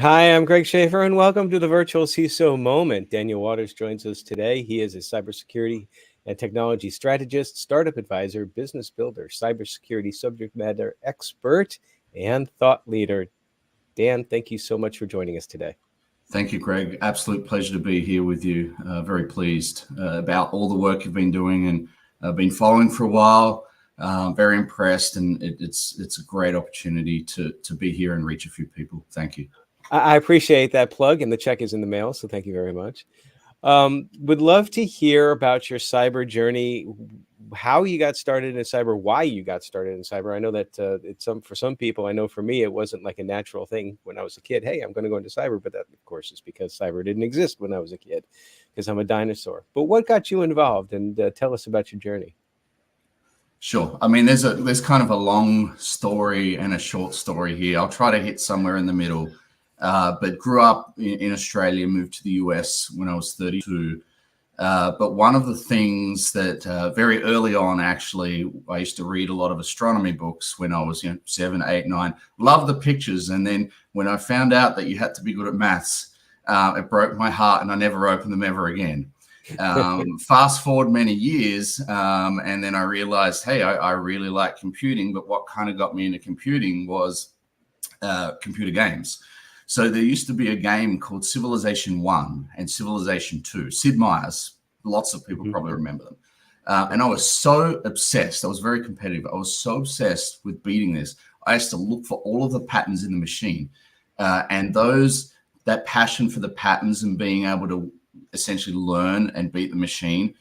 Hi, I'm Greg Schaefer, and welcome to the Virtual CISO Moment. Daniel Waters joins us today. He is a cybersecurity and technology strategist, startup advisor, business builder, cybersecurity subject matter expert, and thought leader. Dan, thank you so much for joining us today. Thank you, Greg. Absolute pleasure to be here with you. Very pleased about all the work you've been doing, and I've been following for a while. Very impressed, and it's a great opportunity to be here and reach a few people. Thank you. I appreciate that plug, and the check is in the mail, so thank you very much. Would love to hear about your cyber journey, how you got started in cyber, why you got started in cyber. I know that for some people, I know for me, it wasn't like a natural thing when I was a kid. Hey, I'm going to go into cyber, but that, of course, is because cyber didn't exist when I was a kid, because I'm a dinosaur. But what got you involved, and tell us about your journey. Sure. I mean, there's kind of a long story and a short story here. I'll try to hit somewhere in the middle. But grew up in Australia, moved to the US when I was 32. But one of the things that very early on, actually, I used to read a lot of astronomy books when I was 7, 8, 9. Loved the pictures. And then when I found out that you had to be good at maths, it broke my heart, and I never opened them ever again. Fast forward many years, and then I realized, hey, I really like computing. But what kind of got me into computing was computer games. So there used to be a game called Civilization 1 and Civilization 2, Sid Meier's. Lots of people probably remember them. And I was so obsessed. I was very competitive. I was so obsessed with beating this. I used to look for all of the patterns in the machine. And that passion for the patterns and being able to essentially learn and beat the machine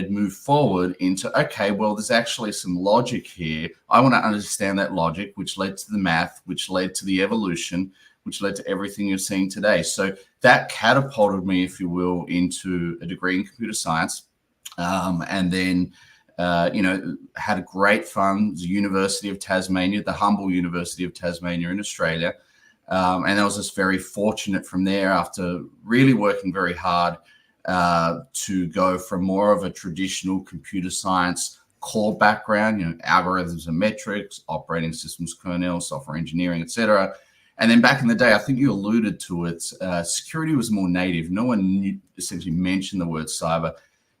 moved forward into, okay, well, there's actually some logic here. I want to understand that logic, which led to the math, which led to the evolution, which led to everything you're seeing today. So that catapulted me, if you will, into a degree in computer science. And then, had a great fun. The University of Tasmania, the humble University of Tasmania in Australia. And I was just very fortunate from there, after really working very hard, to go from more of a traditional computer science core background, algorithms and metrics, operating systems, kernel, software engineering, etc. And then back in the day, I think you alluded to it, security was more native. No one essentially mentioned the word cyber.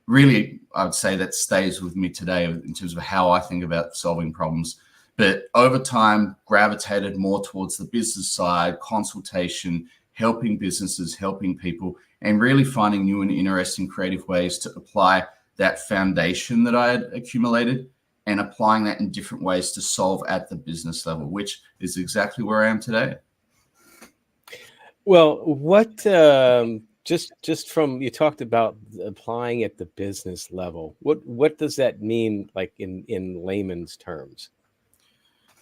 Really, I would say that stays with me today in terms of how I think about solving problems. But over time, gravitated more towards the business side, consultation, helping businesses, helping people, and really finding new and interesting creative ways to apply that foundation that I had accumulated and applying that in different ways to solve at the business level, which is exactly where I am today. Well, what just from, you talked about applying at the business level. What does that mean, like in layman's terms?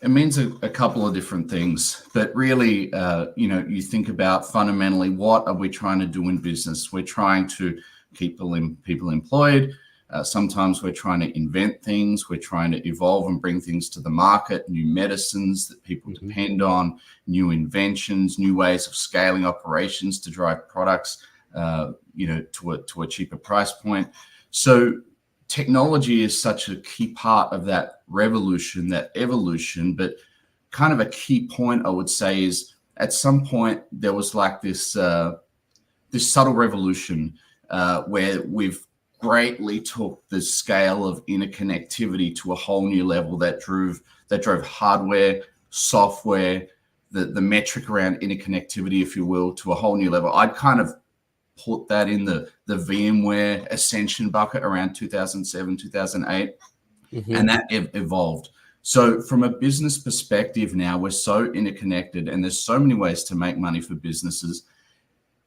It means a couple of different things, but really, you think about fundamentally, what are we trying to do in business? We're trying to keep people employed. Sometimes we're trying to invent things. We're trying to evolve and bring things to the market, new medicines that people depend on, new inventions, new ways of scaling operations to drive products, to a cheaper price point. So technology is such a key part of that revolution, that evolution. But kind of a key point, I would say, is at some point there was like this subtle revolution where we've greatly took the scale of interconnectivity to a whole new level that drove hardware, software, the metric around interconnectivity, if you will, to a whole new level. I'd kind of put that in the VMware ascension bucket around 2007, 2008, and that evolved. So from a business perspective now, we're so interconnected, and there's so many ways to make money for businesses.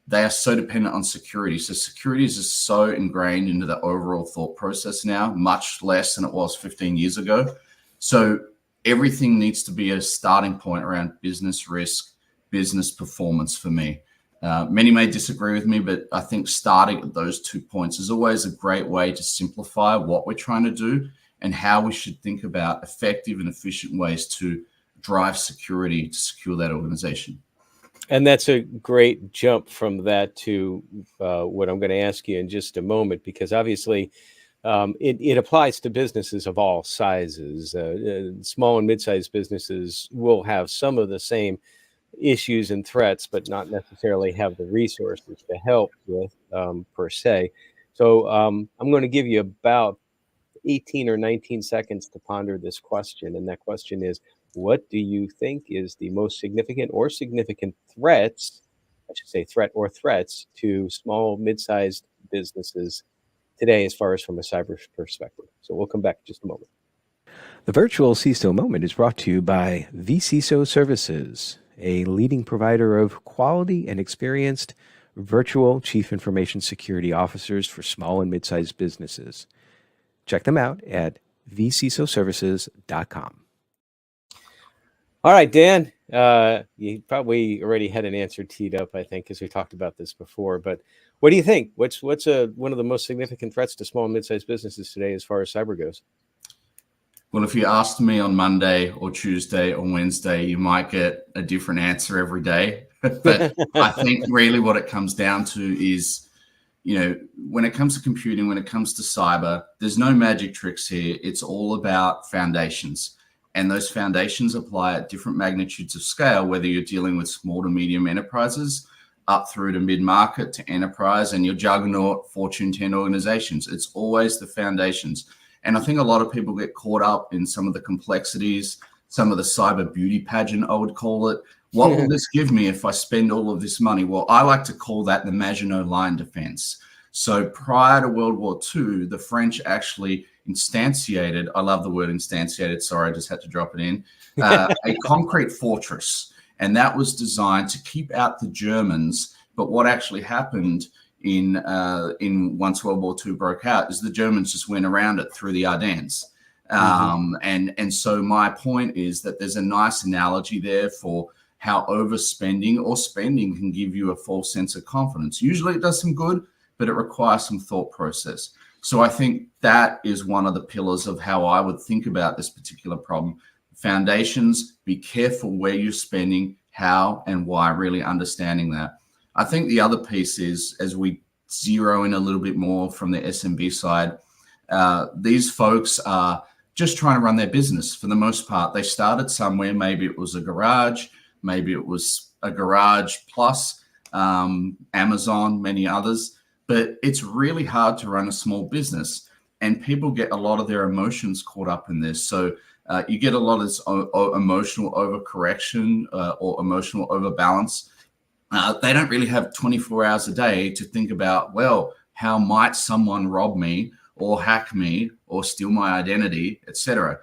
They are so dependent on security. So security is just so ingrained into the overall thought process now, much less than it was 15 years ago. So everything needs to be a starting point around business risk, business performance for me. Many may disagree with me, but I think starting at those 2 points is always a great way to simplify what we're trying to do and how we should think about effective and efficient ways to drive security to secure that organization. And that's a great jump from that to what I'm going to ask you in just a moment, because obviously it applies to businesses of all sizes. Small and mid-sized businesses will have some of the same issues and threats, but not necessarily have the resources to help with per se. So I'm going to give you about 18 or 19 seconds to ponder this question. And that question is, what do you think is the most significant or significant threats, I should say threat or threats, to small, mid-sized businesses today as far as from a cyber perspective? So we'll come back in just a moment. The virtual CISO moment is brought to you by vCISO Services, a leading provider of quality and experienced virtual chief information security officers for small and mid-sized businesses. Check them out at vcisoservices.com. All right, Dan, you probably already had an answer teed up, I think, because we talked about this before. But what do you think? What's one of the most significant threats to small and mid-sized businesses today as far as cyber goes? Well, if you asked me on Monday or Tuesday or Wednesday, you might get a different answer every day. But I think really what it comes down to is, when it comes to computing, when it comes to cyber, there's no magic tricks here. It's all about foundations. And those foundations apply at different magnitudes of scale, whether you're dealing with small to medium enterprises, up through to mid-market to enterprise, and your juggernaut Fortune 10 organizations. It's always the foundations. And I think a lot of people get caught up in some of the complexities, some of the cyber beauty pageant, I would call it. What will this give me if I spend all of this money? Well, I like to call that the Maginot Line defense. So prior to World War II, the French actually instantiated, I love the word instantiated, sorry, I just had to drop it in, a concrete fortress. And that was designed to keep out the Germans. But what actually happened in once World War II broke out is the Germans just went around it through the Ardennes. And so my point is that there's a nice analogy there for how overspending or spending can give you a false sense of confidence. Usually it does some good, but it requires some thought process. So I think that is one of the pillars of how I would think about this particular problem. Foundations, be careful where you're spending, how and why, really understanding that. I think the other piece is, as we zero in a little bit more from the SMB side, these folks are just trying to run their business for the most part. They started somewhere, maybe it was a garage, maybe it was a garage plus Amazon, many others, but it's really hard to run a small business, and people get a lot of their emotions caught up in this. So you get a lot of this emotional overcorrection or emotional overbalance. They don't really have 24 hours a day to think about, well, how might someone rob me or hack me or steal my identity, etc.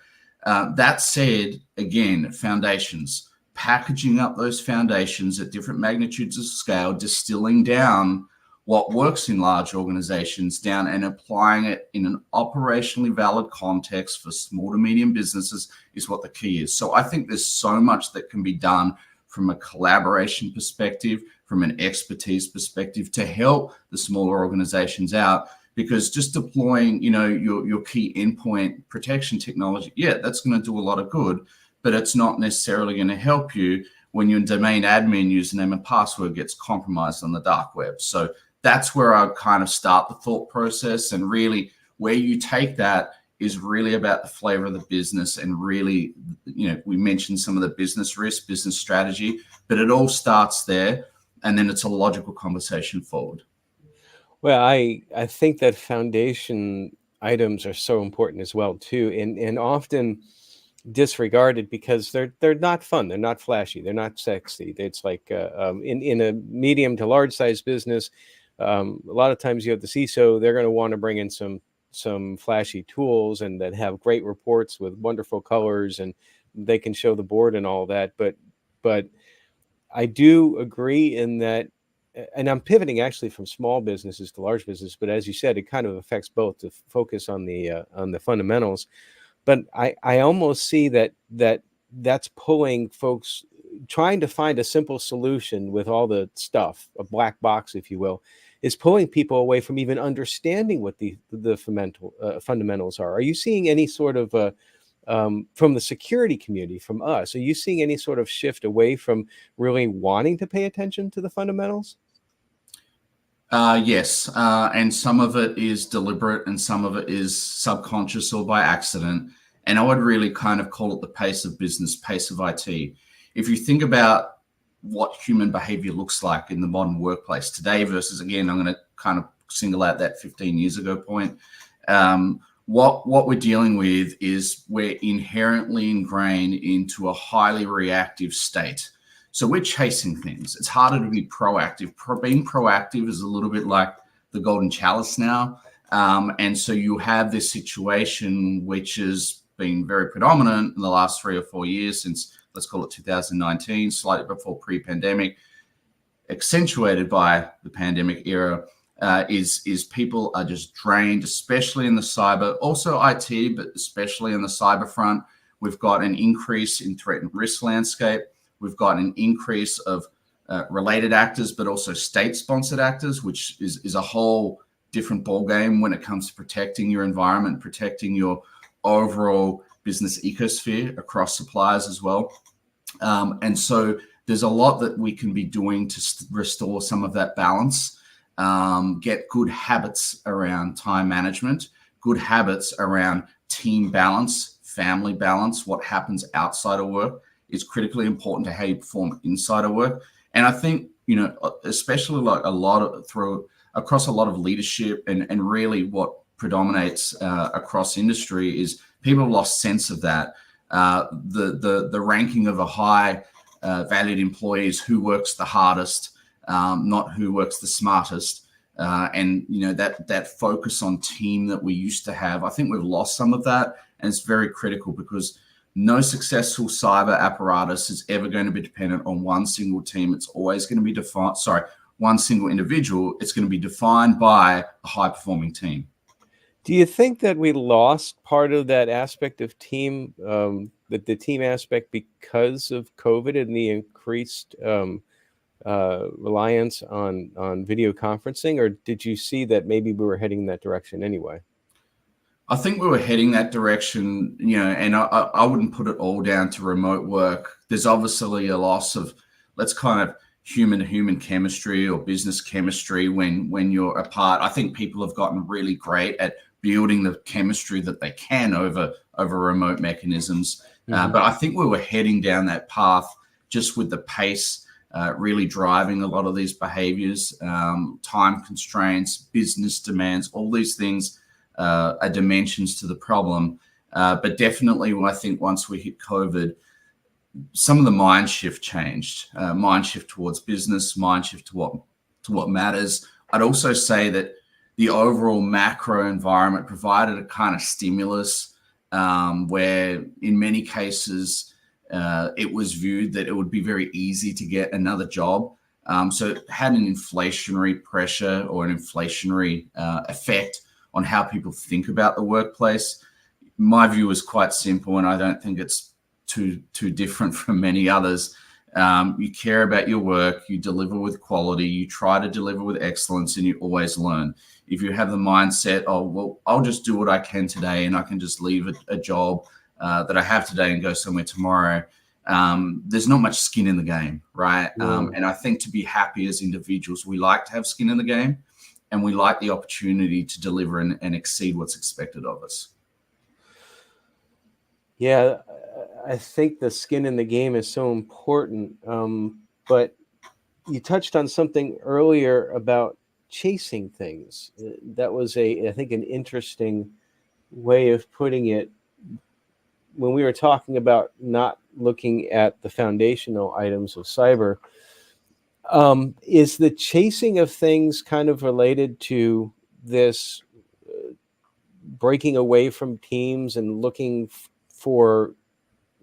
That said, again, foundations, packaging up those foundations at different magnitudes of scale, distilling down what works in large organizations down and applying it in an operationally valid context for small to medium businesses is what the key is. So I think there's so much that can be done from a collaboration perspective, from an expertise perspective to help the smaller organizations out, because just deploying, your key endpoint protection technology, that's going to do a lot of good, but it's not necessarily going to help you when your domain admin username and password gets compromised on the dark web. So that's where I kind of start the thought process, and really where you take that is really about the flavor of the business. And really, we mentioned some of the business risk, business strategy, but it all starts there, and then it's a logical conversation forward. Well, I think that foundation items are so important as well too, and often disregarded because they're not fun, they're not flashy, they're not sexy. It's like in a medium to large size business, a lot of times you have the CISO, they're going to want to bring in some flashy tools and that have great reports with wonderful colors, and they can show the board and all that. But I do agree in that, and I'm pivoting actually from small businesses to large business, but as you said, it kind of affects both to focus on the fundamentals. But I almost see that's pulling folks trying to find a simple solution with all the stuff, a black box, if you will, is pulling people away from even understanding what the fundamentals are. Are you seeing any sort of from the security community, from us, are you seeing any sort of shift away from really wanting to pay attention to the fundamentals? Yes, and some of it is deliberate and some of it is subconscious or by accident. And I would really kind of call it the pace of business, pace of IT. If you think about what human behavior looks like in the modern workplace today versus, again, I'm going to kind of single out that 15 years ago point. What we're dealing with is we're inherently ingrained into a highly reactive state. So we're chasing things. It's harder to be proactive. Being proactive is a little bit like the golden chalice now. And so you have this situation which has been very predominant in the last 3 or 4 years since, let's call it 2019, slightly before pre-pandemic, accentuated by the pandemic era, is people are just drained, especially in the cyber, also IT, but especially in the cyber front. We've got an increase in threat and risk landscape. We've got an increase of related actors, but also state-sponsored actors, which is a whole different ballgame when it comes to protecting your environment, protecting your overall business ecosphere across suppliers as well. And so there's a lot that we can be doing to restore some of that balance, get good habits around time management, good habits around team balance, family balance. What happens outside of work is critically important to how you perform inside of work. And I think, especially like across a lot of leadership and really what predominates across industry is people have lost sense of that. The ranking of a high valued employees, who works the hardest, not who works the smartest. And that focus on team that we used to have, I think we've lost some of that. And it's very critical because no successful cyber apparatus is ever going to be dependent on one single team. It's always going to be one single individual. It's going to be defined by a high performing team. Do you think that we lost part of that aspect of team, the team aspect, because of COVID and the increased reliance on video conferencing, or did you see that maybe we were heading in that direction anyway? I think we were heading that direction, and I wouldn't put it all down to remote work. There's obviously a loss of, let's kind of human-to-human chemistry or business chemistry when you're apart. I think people have gotten really great at building the chemistry that they can over remote mechanisms. But I think we were heading down that path just with the pace really driving a lot of these behaviors, time constraints, business demands, all these things are dimensions to the problem. But definitely, I think once we hit COVID, some of the mind shift changed. Mind shift towards business, mind shift to what matters. I'd also say that the overall macro environment provided a kind of stimulus where in many cases it was viewed that it would be very easy to get another job. So it had an inflationary pressure or an inflationary effect on how people think about the workplace. My view is quite simple, and I don't think it's too different from many others. You care about your work, you deliver with quality, you try to deliver with excellence, and you always learn. If you have the mindset, oh, well, I'll just do what I can today and I can just leave a job that I have today and go somewhere tomorrow, there's not much skin in the game, right? And I think to be happy as individuals, we like to have skin in the game, and we like the opportunity to deliver and exceed what's expected of us. Yeah, I think the skin in the game is so important. But you touched on something earlier about chasing things. That was I think an interesting way of putting it. When we were talking about not looking at the foundational items of cyber, is the chasing of things kind of related to this breaking away from teams and looking for,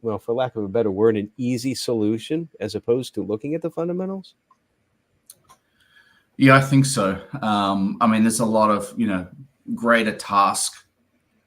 well, for lack of a better word, an easy solution as opposed to looking at the fundamentals? Yeah, I think so. I mean, there's a lot of, greater task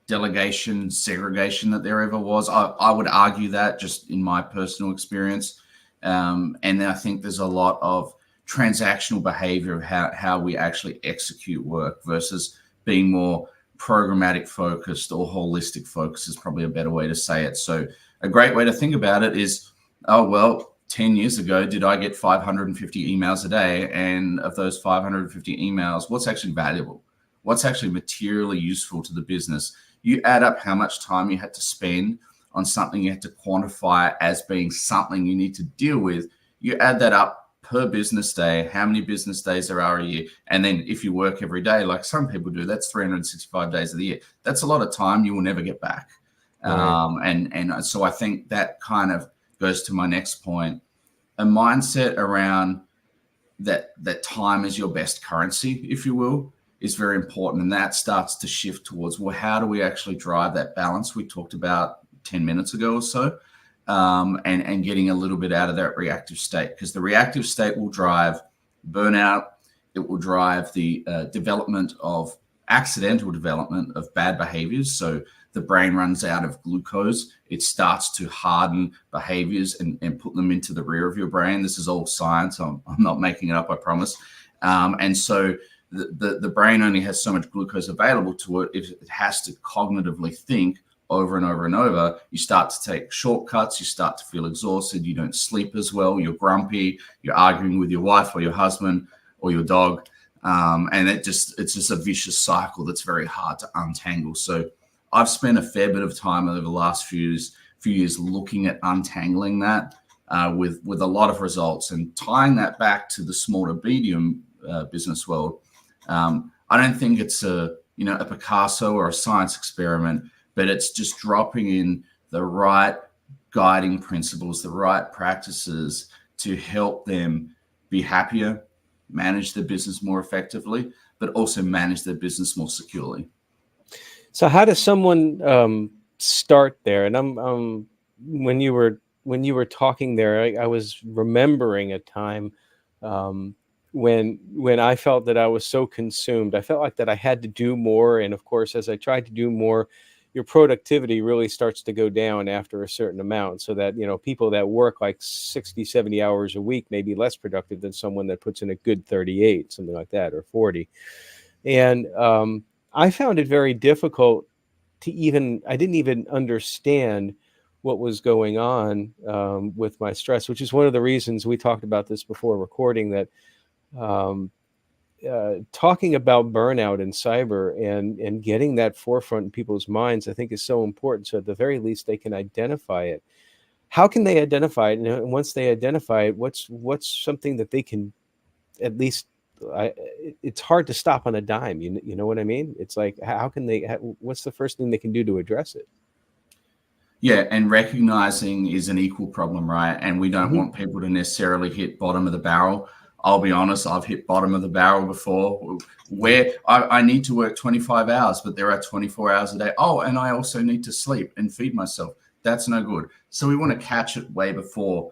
delegation, segregation that there ever was. I would argue that just in my personal experience. And then I think there's a lot of transactional behavior of how we actually execute work versus being more programmatic focused or holistic focused is probably a better way to say it. So a great way to think about it is, 10 years ago, did I get 550 emails a day? And of those 550 emails, what's actually valuable? What's actually materially useful to the business? You add up how much time you had to spend on something you had to quantify as being something you need to deal with. you add that up per business day, how many business days there are a year. And then if you work every day, like some people do, that's 365 days of the year. That's a lot of time you will never get back. Right. And so I think that kind of goes to my next point, a mindset around that time is your best currency, if you will, is very important. And that starts to shift towards, well, how do we actually drive that balance we talked about 10 minutes ago or so, and getting a little bit out of that reactive state, because the reactive state will drive burnout. It will drive the accidental development of bad behaviors. So the brain runs out of glucose. It starts to harden behaviors and put them into the rear of your brain. This is all science. I'm not making it up, I promise. And so the brain only has so much glucose available to it. If it has to cognitively think over and over and over, you start to take shortcuts. You start to feel exhausted. You don't sleep as well. You're grumpy. You're arguing with your wife or your husband or your dog. And it's just a vicious cycle that's very hard to untangle. So I've spent a fair bit of time over the last few years looking at untangling that with a lot of results, and tying that back to the small to medium business world. I don't think it's a Picasso or a science experiment, but it's just dropping in the right guiding principles, the right practices to help them be happier, manage their business more effectively, but also manage their business more securely. So how does someone start there? And when you were talking there, I was remembering a time when I felt that I was so consumed. I felt like that I had to do more, and of course, as I tried to do more, your productivity really starts to go down after a certain amount. So that people that work like 60, 70 hours a week may be less productive than someone that puts in a good 38, something like that, or 40. And I found it very difficult to I didn't even understand what was going on with my stress, which is one of the reasons we talked about this before recording, that talking about burnout in cyber and getting that forefront in people's minds, I think, is so important. So at the very least, they can identify it. How can they identify it? And once they identify it, what's something that they can at least, it's hard to stop on a dime. You know what I mean? It's like, how can they, what's the first thing they can do to address it? Yeah, and recognizing is an equal problem, right? And we don't want people to necessarily hit bottom of the barrel. I'll be honest, I've hit bottom of the barrel before, where I need to work 25 hours, but there are 24 hours a day. Oh, and I also need to sleep and feed myself. That's no good. So we want to catch it way before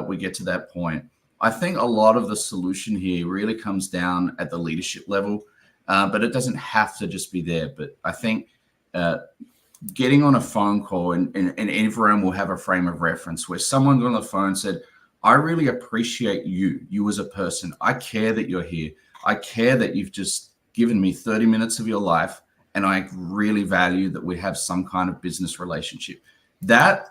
we get to that point. I think a lot of the solution here really comes down at the leadership level, but it doesn't have to just be there. But I think getting on a phone call, and everyone will have a frame of reference where someone got on the phone and said, I really appreciate you as a person. I care that you're here. I care that you've just given me 30 minutes of your life, and I really value that we have some kind of business relationship. That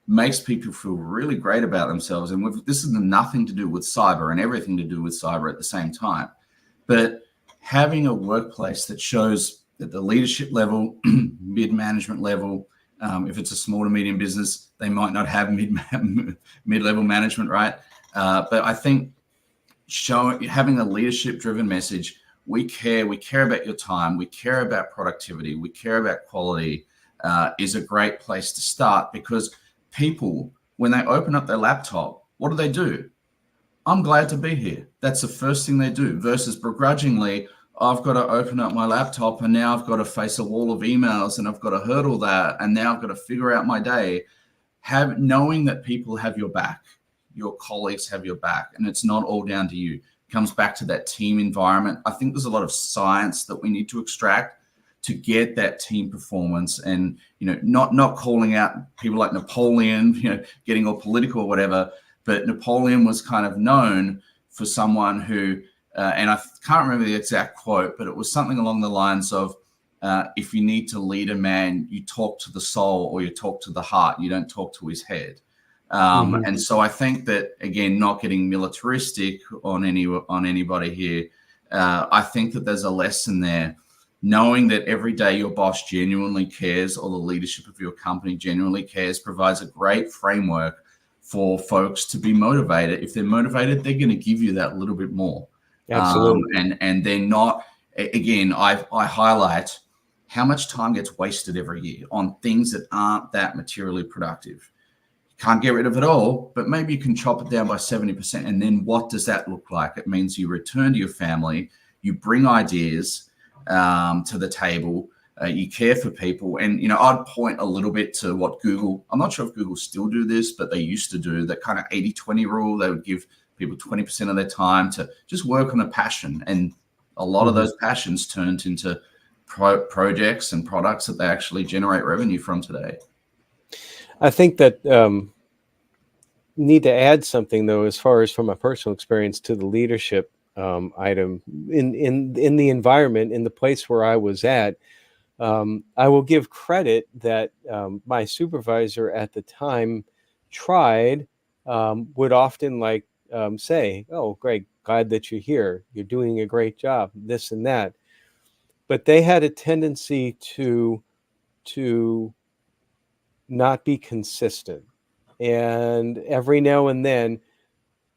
makes people feel really great about themselves. And this is nothing to do with cyber and everything to do with cyber at the same time. But having a workplace that shows at the leadership level, mid-management level, if it's a small to medium business, they might not have mid-level management, right? But I think having a leadership-driven message, we care about your time, we care about productivity, we care about quality, is a great place to start, because people, when they open up their laptop, what do? I'm glad to be here. That's the first thing they do, versus begrudgingly, I've got to open up my laptop and now I've got to face a wall of emails and I've got to hurdle that, and now I've got to figure out my day. Knowing that people have your back, your colleagues have your back, and it's not all down to you. It comes back to that team environment. I think there's a lot of science that we need to extract to get that team performance, and not calling out people like Napoleon, getting all political or whatever. But Napoleon was kind of known for someone who, and I can't remember the exact quote, but it was something along the lines of, if you need to lead a man, you talk to the soul or you talk to the heart. You don't talk to his head. And so I think that, again, not getting militaristic on anybody here, I think that there's a lesson there. Knowing that every day your boss genuinely cares, or the leadership of your company genuinely cares, provides a great framework for folks to be motivated. If they're motivated, they're going to give you that little bit more. Absolutely. And they're not, again, I highlight how much time gets wasted every year on things that aren't that materially productive. Can't get rid of it all, but maybe you can chop it down by 70%. And then what does that look like? It means you return to your family, you bring ideas to the table, you care for people. And, I'd point a little bit to what Google, I'm not sure if Google still do this, but they used to do that kind of 80-20 rule. They would give people 20% of their time to just work on a passion. And a lot of those passions turned into projects and products that they actually generate revenue from today. I think that need to add something, though, as far as from my personal experience to the leadership item in the environment, in the place where I was at. I will give credit that my supervisor at the time tried, would often say, "Oh, Greg, glad that you're here. You're doing a great job," this and that. But they had a tendency to not be consistent. And every now and then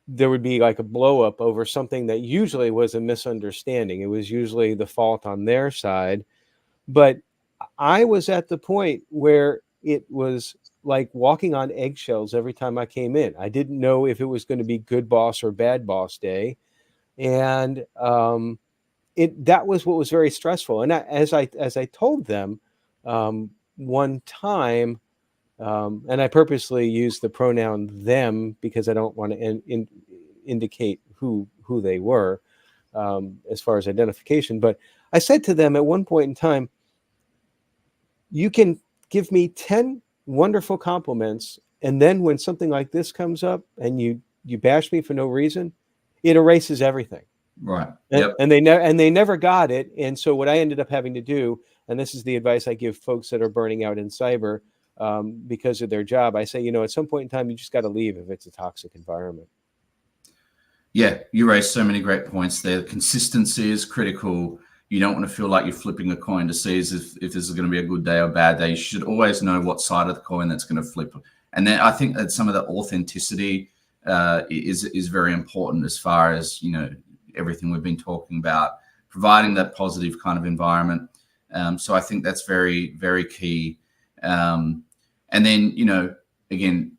there would be like a blow up over something that usually was a misunderstanding. It was usually the fault on their side. But I was at the point where it was like walking on eggshells every time I came in. I didn't know if it was going to be good boss or bad boss day. And that was what was very stressful. And as I told them one time, and I purposely use the pronoun them because I don't want to indicate who they were as far as identification. But I said to them at one point in time, you can give me 10 wonderful compliments, and then when something like this comes up and you bash me for no reason, it erases everything. Right. And they never got it. And so what I ended up having to do, and this is the advice I give folks that are burning out in cyber because of their job, I say, at some point in time, you just got to leave if it's a toxic environment. Yeah, you raised so many great points there. Consistency is critical. You don't want to feel like you're flipping a coin to see if this is going to be a good day or bad day. You should always know what side of the coin that's going to flip. And then I think that some of the authenticity is very important as far as, everything we've been talking about, providing that positive kind of environment. So I think that's very, very key. And then, again,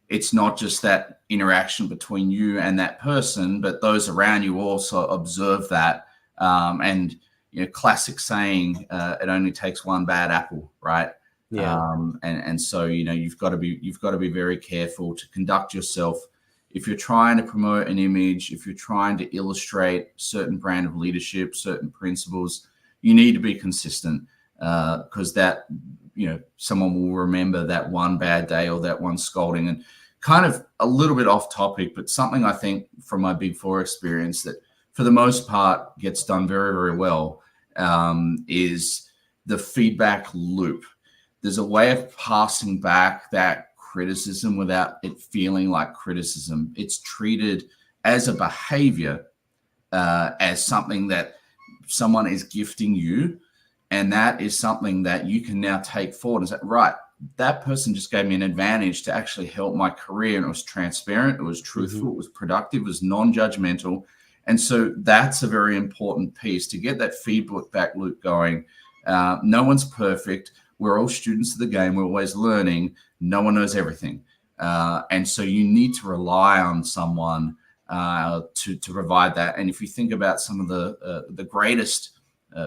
it's not just that interaction between you and that person, but those around you also observe that. And, classic saying, it only takes one bad apple, right? Yeah. And so, you've got to be very careful to conduct yourself. If you're trying to promote an image, if you're trying to illustrate certain brand of leadership, certain principles, you need to be consistent because that, someone will remember that one bad day or that one scolding. And kind of a little bit off topic, but something I think from my Big Four experience that for the most part gets done very, very well is the feedback loop. There's a way of passing back that criticism without it feeling like criticism. It's treated as a behavior, as something that someone is gifting you. And that is something that you can now take forward and say, right, that person just gave me an advantage to actually help my career. And it was transparent, it was truthful, it was productive, it was non-judgmental. And so that's a very important piece to get that feedback loop going. No one's perfect. We're all students of the game. We're always learning. No one knows everything. And so you need to rely on someone to provide that. And if you think about some of the greatest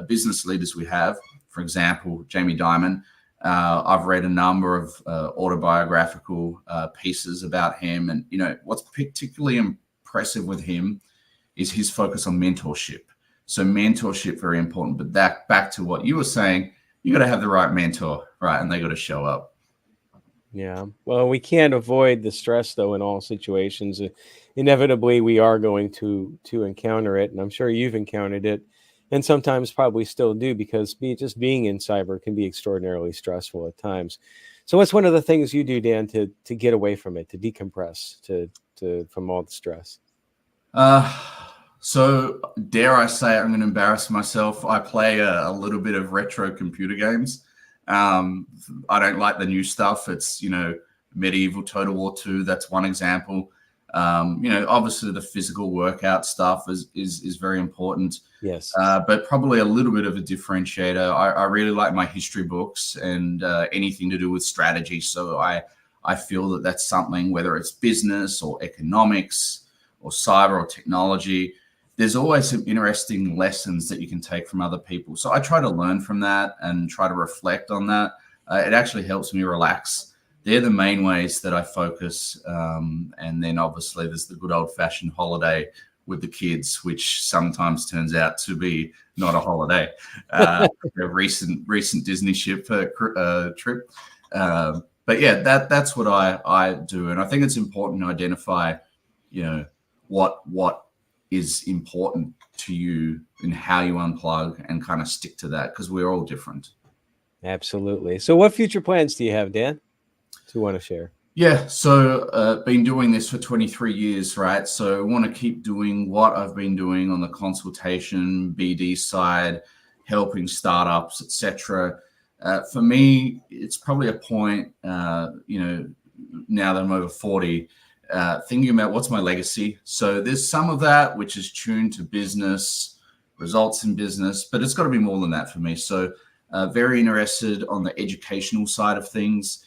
business leaders we have, for example, Jamie Dimon, I've read a number of autobiographical pieces about him. And, what's particularly impressive with him is his focus on mentorship. So mentorship, very important. But that back to what you were saying, you got to have the right mentor, right? And they got to show up. Yeah. Well, we can't avoid the stress, though, in all situations. Inevitably, we are going to encounter it. And I'm sure you've encountered it. And sometimes probably still do, because just being in cyber can be extraordinarily stressful at times. So what's one of the things you do, Dan, to get away from it, to decompress from all the stress? So dare I say, I'm going to embarrass myself. I play a little bit of retro computer games. I don't like the new stuff. It's, medieval Total War II. That's one example. Obviously the physical workout stuff is very important. Yes. But probably a little bit of a differentiator. I really like my history books and anything to do with strategy. So I feel that that's something, whether it's business or economics or cyber or technology, there's always some interesting lessons that you can take from other people. So I try to learn from that and try to reflect on that. It actually helps me relax. They're the main ways that I focus. And then obviously there's the good old fashioned holiday with the kids, which sometimes turns out to be not a holiday. A recent Disney ship trip. But yeah, that's what I do. And I think it's important to identify, what is important to you and how you unplug and kind of stick to that, because we're all different. Absolutely. So what future plans do you have, Dan, to want to share? Yeah, so been doing this for 23 years, right? So I want to keep doing what I've been doing on the consultation, BD side, helping startups, etc. For me, it's probably a point, now that I'm over 40, thinking about what's my legacy. So there's some of that which is tuned to business, results in business, but it's got to be more than that for me. So very interested on the educational side of things.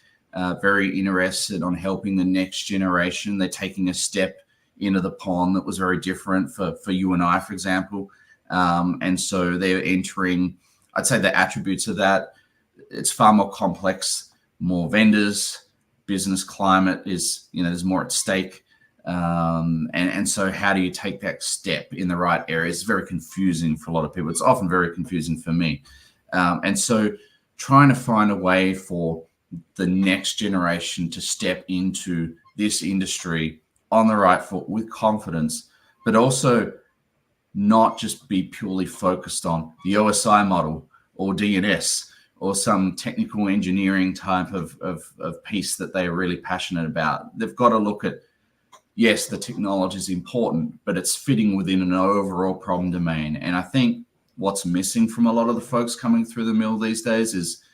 Very interested on helping the next generation. They're taking a step into the pond that was very different for you and I, for example. And so they're entering, I'd say the attributes of that, it's far more complex, more vendors, business climate is, there's more at stake. And so how do you take that step in the right area? It's very confusing for a lot of people. It's often very confusing for me. And so trying to find a way for the next generation to step into this industry on the right foot with confidence, but also not just be purely focused on the OSI model or DNS or some technical engineering type of piece that they're really passionate about. They've got to look at, yes, the technology is important, but it's fitting within an overall problem domain. And I think what's missing from a lot of the folks coming through the mill these days is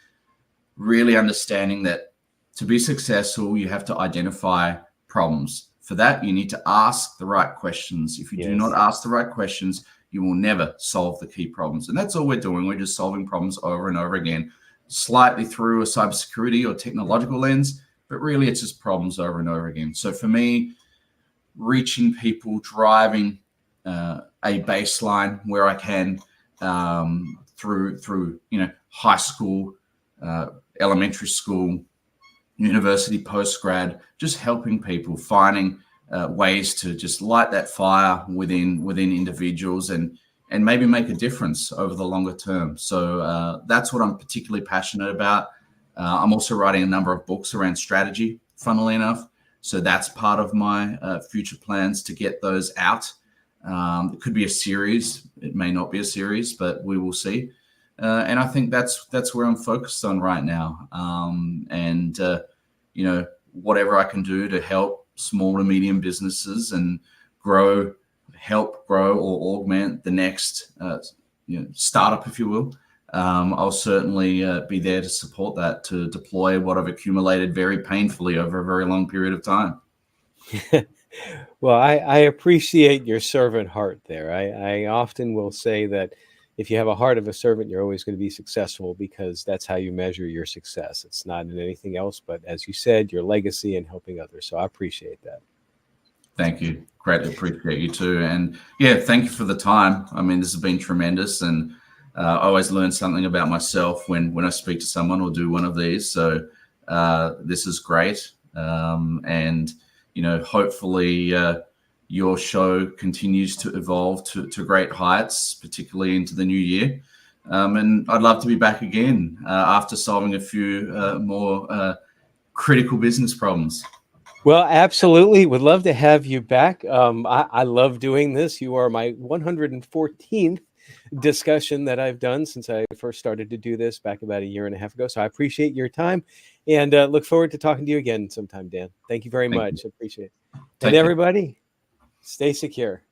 really understanding that to be successful, you have to identify problems. For that, you need to ask the right questions. If you do not ask the right questions, you will never solve the key problems. And that's all we're doing. We're just solving problems over and over again, slightly through a cybersecurity or technological lens, but really it's just problems over and over again. So for me, reaching people, driving a baseline where I can through high school, elementary school, university, post-grad, just helping people, finding ways to just light that fire within individuals and maybe make a difference over the longer term. So that's what I'm particularly passionate about. I'm also writing a number of books around strategy, funnily enough. So that's part of my future plans to get those out. It could be a series. It may not be a series, but we will see. And I think that's where I'm focused on right now. Whatever I can do to help small to medium businesses and help grow or augment the next startup, if you will. I'll certainly be there to support that, to deploy what I've accumulated very painfully over a very long period of time. Well, I appreciate your servant heart there. I often will say that if you have a heart of a servant, you're always going to be successful, because that's how you measure your success. It's not in anything else, but as you said, your legacy and helping others. So I appreciate that. Thank you. Greatly appreciate you too. And yeah, thank you for the time. I mean, this has been tremendous, and I always learn something about myself when I speak to someone or do one of these. So this is great. And hopefully your show continues to evolve to great heights, particularly into the new year. And I'd love to be back again after solving a few more critical business problems. Well, absolutely. Would love to have you back. I love doing this. You are my 114th discussion that I've done since I first started to do this back about a year and a half ago. So I appreciate your time, and look forward to talking to you again sometime, Dan. Thank you very much. I appreciate it. And everybody, stay secure.